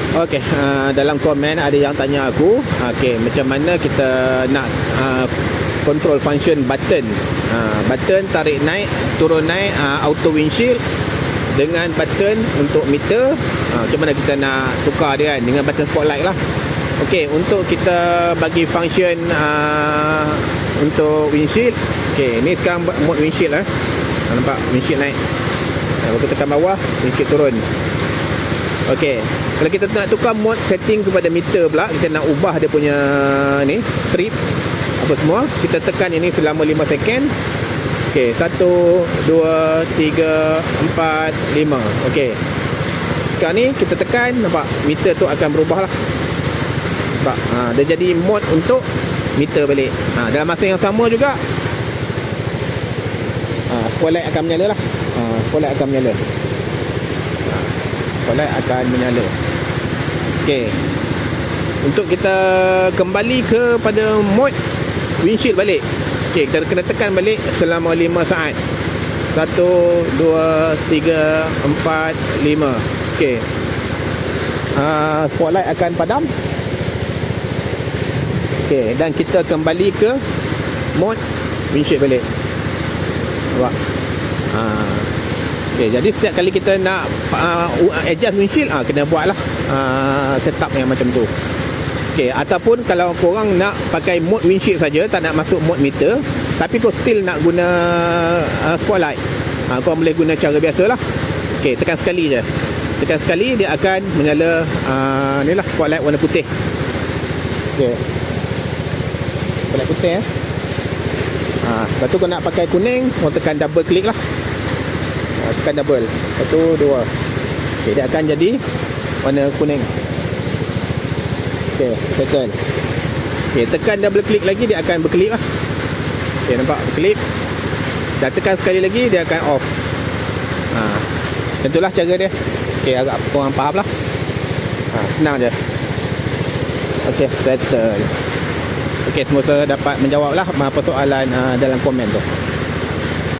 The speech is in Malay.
Okey, dalam komen ada yang tanya aku, okey, macam mana kita nak control function button. Button tarik naik, turun naik, auto windshield dengan button untuk meter. Macam mana kita nak tukar dia kan dengan button spotlight lah. Okey, untuk kita bagi function untuk windshield. Okey, ni sekarang mode windshield lah. Nampak windshield naik. Kalau kita tekan bawah, windshield turun. Okey, kalau kita nak tukar mode setting kepada meter pula, kita nak ubah dia punya ni strip apa semua, kita tekan ini selama 5 second. Okey, 1 2 3 4 5. Okey, sekarang ni kita tekan, nampak meter tu akan berubah lah. Nampak, dia jadi mode untuk meter balik. Dalam masa yang sama juga spotlight akan menyala lah. Spotlight akan menyala. Spotlight akan menyala. Okey, untuk kita kembali kepada mode windshield balik, okey, kita kena tekan balik selama 5 saat. 1 2 3 4 5. Okey, spotlight akan padam. Okey, dan kita kembali ke mode windshield balik. Nampak? Okay, jadi setiap kali kita nak adjust windshield, kena buatlah setup yang macam tu. Okay, ataupun kalau korang nak pakai mode windshield saja, tak nak masuk mode meter, tapi kau still nak guna spotlight, korang boleh guna cara biasa lah. Okay, tekan sekali je. Tekan sekali, dia akan menyala ni lah, spotlight warna putih. Okay, spotlight putih lepas tu kau nak pakai kuning, kau tekan double click lah. Tekan double 1 2. Okay, dia akan jadi warna kuning. Okay, settle. Okay, tekan double click lagi, dia akan berkelip lah. Okay, nampak berkelip. Dan tekan sekali lagi, dia akan off. Tentulah cara dia. Okay, agak korang faham lah. Senang je. Okay, settle. Okay, semoga dapat menjawab lah persoalan dalam komen tu.